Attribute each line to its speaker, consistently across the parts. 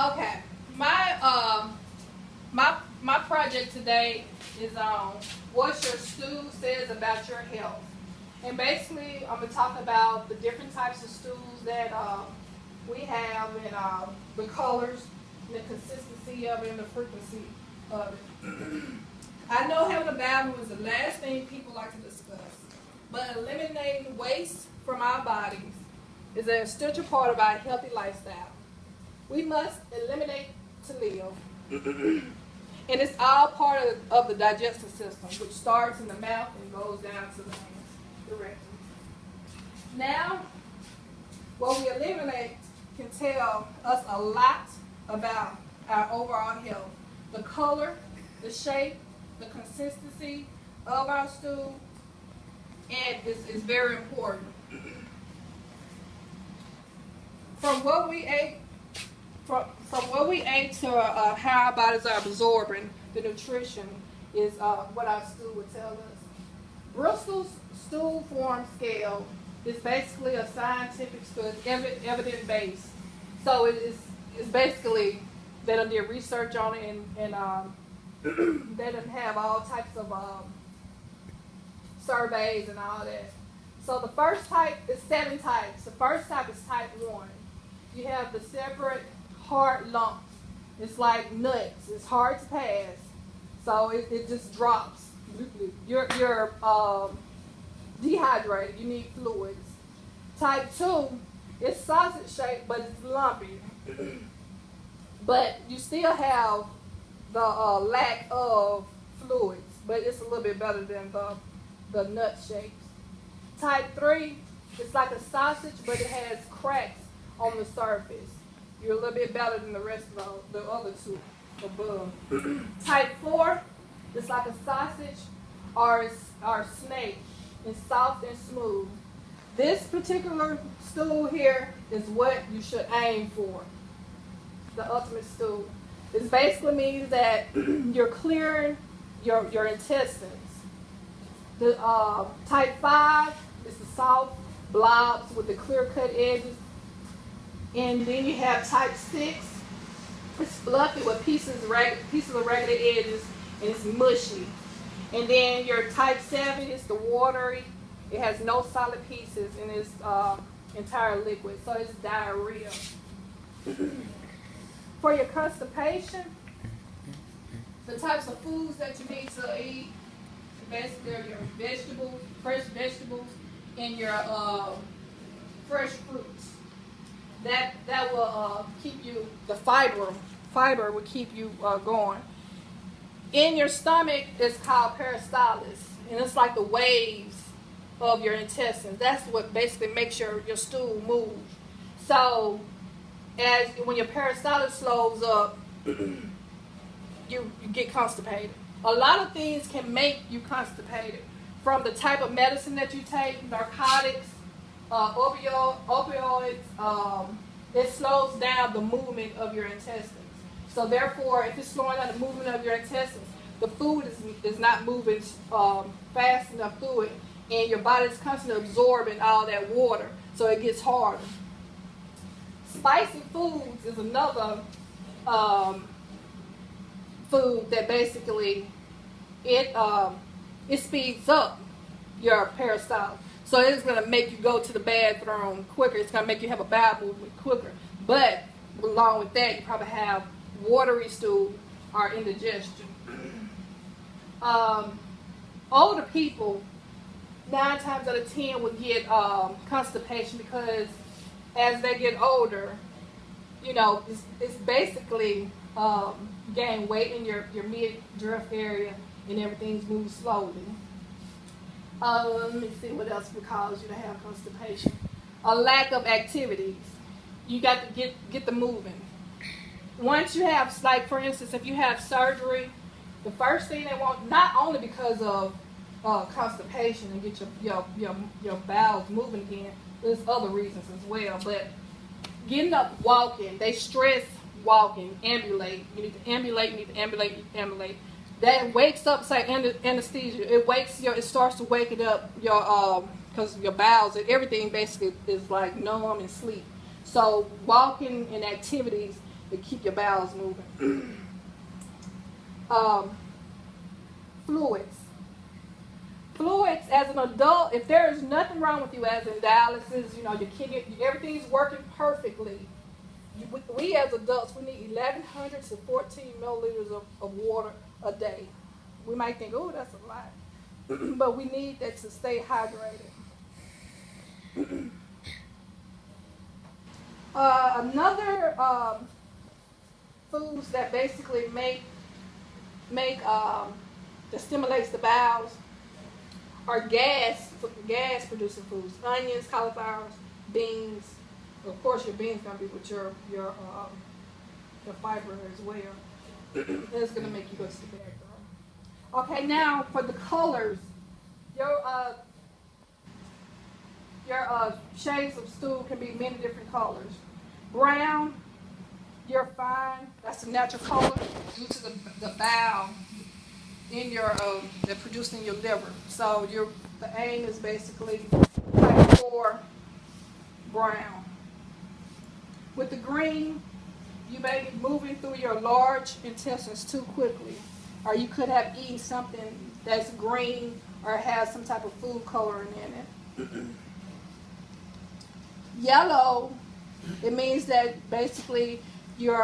Speaker 1: Okay, my project today is on what your stool says about your health, and basically I'm gonna talk about the different types of stools that we have, and the colors, and the consistency of it, and the frequency of it. I know having a bowel movement is the last thing people like to discuss, but eliminating waste from our bodies is an essential part of our healthy lifestyle. We must eliminate to live. And it's all part of the digestive system, which starts in the mouth and goes down to the hands directly. Now, what we eliminate can tell us a lot about our overall health. The color, the shape, the consistency of our stool, and is very important. From what we ate to how our bodies are absorbing the nutrition is what our stool would tell us. Bristol's stool form scale is basically a scientific study, evidence-based. So it's basically, they done did research on it, and they done have all types of surveys and all that. So the first type is 7 types. The first type is type 1. You have the separate hard lumps. It's like nuts. It's hard to pass. So it just drops. You're dehydrated. You need fluids. Type 2 is sausage shaped, but it's lumpy. But you still have the lack of fluids, but it's a little bit better than the nut shapes. Type 3, it's like a sausage, but it has cracks on the surface. You're a little bit better than the rest of the other two above. Type 4, it's like a sausage or snake. It's soft and smooth. This particular stool here is what you should aim for. The ultimate stool. It basically means that you're clearing your intestines. The type 5 is the soft blobs with the clear-cut edges. And then you have type 6. It's fluffy with pieces of ragged edges, and it's mushy. And then your type 7 is the watery. It has no solid pieces, and it's entire liquid, so it's diarrhea. For your constipation, the types of foods that you need to eat, basically are your vegetables, fresh vegetables, and your fresh fruits. That will keep you, the fiber will keep you going. In your stomach is called peristalsis, and it's like the waves of your intestines. That's what basically makes your stool move. So when your peristalsis slows up, you get constipated. A lot of things can make you constipated, from the type of medicine that you take, narcotics, opioids. It slows down the movement of your intestines. So therefore, if it's slowing down the movement of your intestines, the food is not moving fast enough through it, and your body is constantly absorbing all that water, so it gets harder. Spicy foods is another food that basically it speeds up your peristalsis. So it's going to make you go to the bathroom quicker. It's going to make you have a bowel movement quicker. But along with that, you probably have watery stool or indigestion. Older people, 9 times out of 10, will get constipation because as they get older, you know, it's basically gain weight in your midriff area, and everything's moving slowly. Let me see what else would cause you to have constipation. A lack of activities. You got to get the moving. Once you have, like for instance, if you have surgery, the first thing they want, not only because of constipation and get your bowels moving again, there's other reasons as well. But getting up, walking, they stress walking, ambulate. You need to ambulate. You need to ambulate. You need to ambulate. That wakes up, say anesthesia. It starts to wake it up because your bowels and everything basically is like numb and sleep. So walking and activities to keep your bowels moving. Fluids. Fluids, as an adult, if there is nothing wrong with you as in dialysis, you know, your kidney, everything's working perfectly. We as adults, we need 1,100 to 14 milliliters of water a day. We might think, oh, that's a lot. But we need that to stay hydrated. Another foods that basically make that stimulates the bowels are gas producing foods: onions, cauliflowers, beans. Of course, your beans gonna be with your fiber as well. It's gonna make you go to the bathroom. Okay, now for the colors, your shades of stool can be many different colors. Brown, you're fine. That's a natural color due to the bowel in your that produced in your liver. So the aim is basically type 4 brown. With the green, you may be moving through your large intestines too quickly, or you could have eaten something that's green or has some type of food coloring in it. Yellow, it means that basically your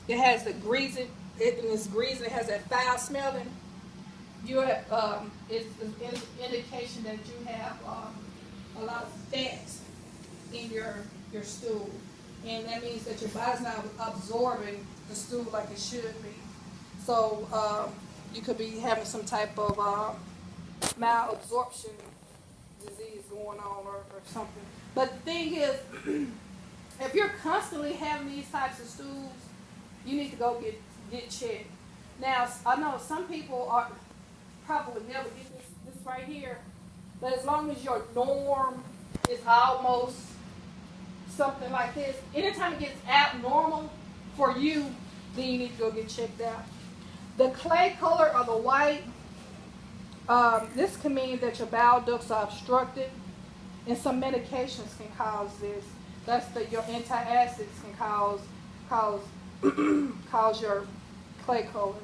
Speaker 1: it has the greasy. It has that foul smelling. It's an indication that you have a lot of fat in your stool, and that means that your body's not absorbing the stool like it should be. So you could be having some type of malabsorption disease going on or something. But the thing is, if you're constantly having these types of stools, you need to go get checked. Now, I know some people probably would never get this right here, but as long as your norm is almost something like this, anytime it gets abnormal for you, then you need to go get checked out. The clay color or the white, this can mean that your bowel ducts are obstructed, and some medications can cause this. Your antacids can cause your clay color.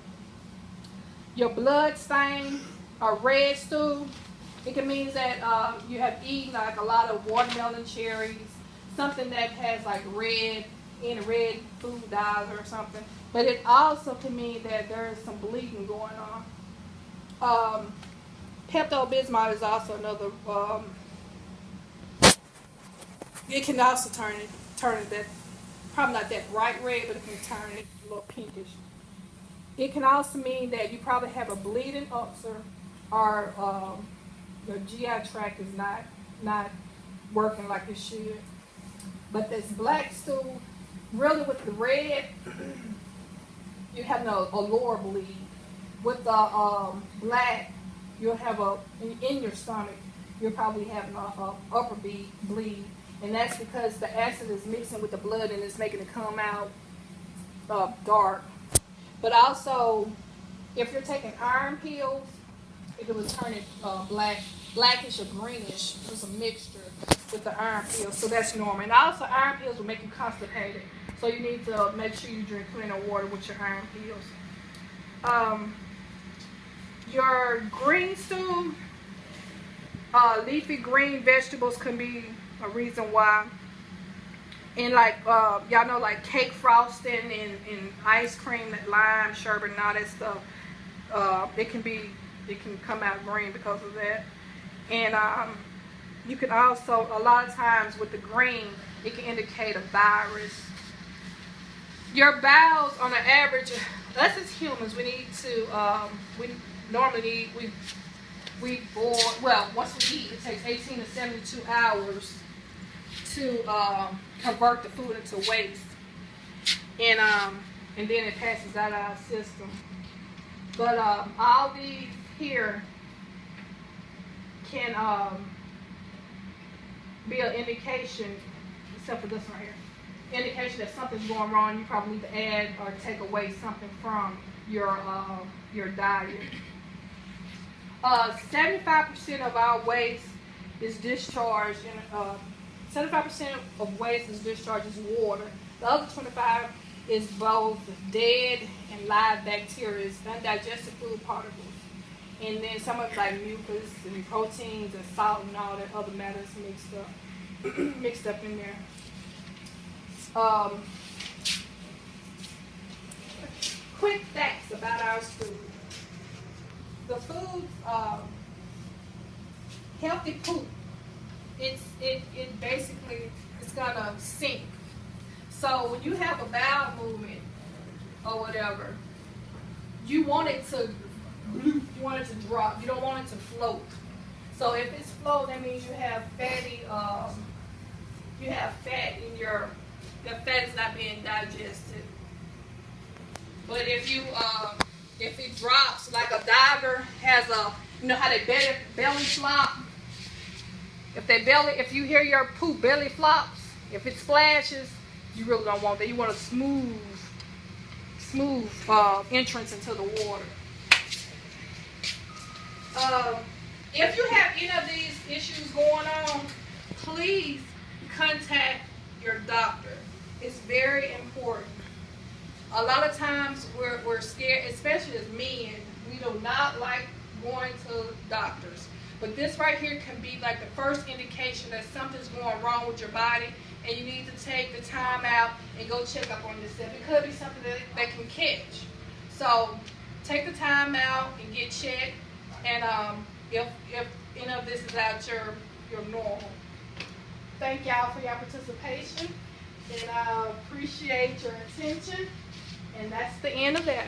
Speaker 1: Your blood stain or red stool, it can mean that you have eaten like a lot of watermelon cherries, something that has like red food dyes or something. But it also can mean that there is some bleeding going on. Pepto-Bismol is also another. It can also turn it that, probably not that bright red, but it can turn it a little pinkish. It can also mean that you probably have a bleeding ulcer, or your GI tract is not working like it should. But this black stool, really with the red, you have a lower bleed. With the black, you'll have in your stomach, you're probably having an upper bleed. And that's because the acid is mixing with the blood and it's making it come out dark. But also, if you're taking iron pills, it will turn it blackish or greenish. It's a mixture with the iron pills, so that's normal. And also, iron pills will make you constipated, so you need to make sure you drink cleaner water with your iron pills. Your green stool, leafy green vegetables can be a reason why. And like y'all know, like cake frosting and ice cream, that lime sherbet and all that stuff, it can come out green because of that. And you can also, a lot of times with the green, it can indicate a virus. Your bowels, on an average, us as humans, we need to we boil. Well, once we eat, it takes 18 to 72 hours to convert the food into waste, and then it passes out of our system. But all these here can be an indication, except for this one here, indication that something's going wrong. You probably need to add or take away something from your diet. 75% of our waste is discharged 75% of waste is discharged is water. The other 25 is both dead and live bacteria, undigested food particles. And then some of it's like mucus and proteins and salt and all that other matters mixed up in there. Quick facts about our stool. The food, healthy poop, it basically is gonna sink. So when you have a bowel movement or whatever, you want it to drop. You don't want it to float. So if it's float, that means you have fatty, you have fat in your fat is not being digested. But if it drops, like a diver has a, you know how they belly flop? If you hear your poop belly flops, if it splashes, you really don't want that. You want a smooth entrance into the water. If you have any of these issues going on, please contact your doctor. It's very important. A lot of times we're scared, especially as men. We do not like going to doctors. But this right here can be like the first indication that something's going wrong with your body, and you need to take the time out and go check up on yourself. It could be something that can catch. So take the time out and get checked. And if any of this is out your normal. Thank y'all for your participation, and I appreciate your attention. And that's the end of that.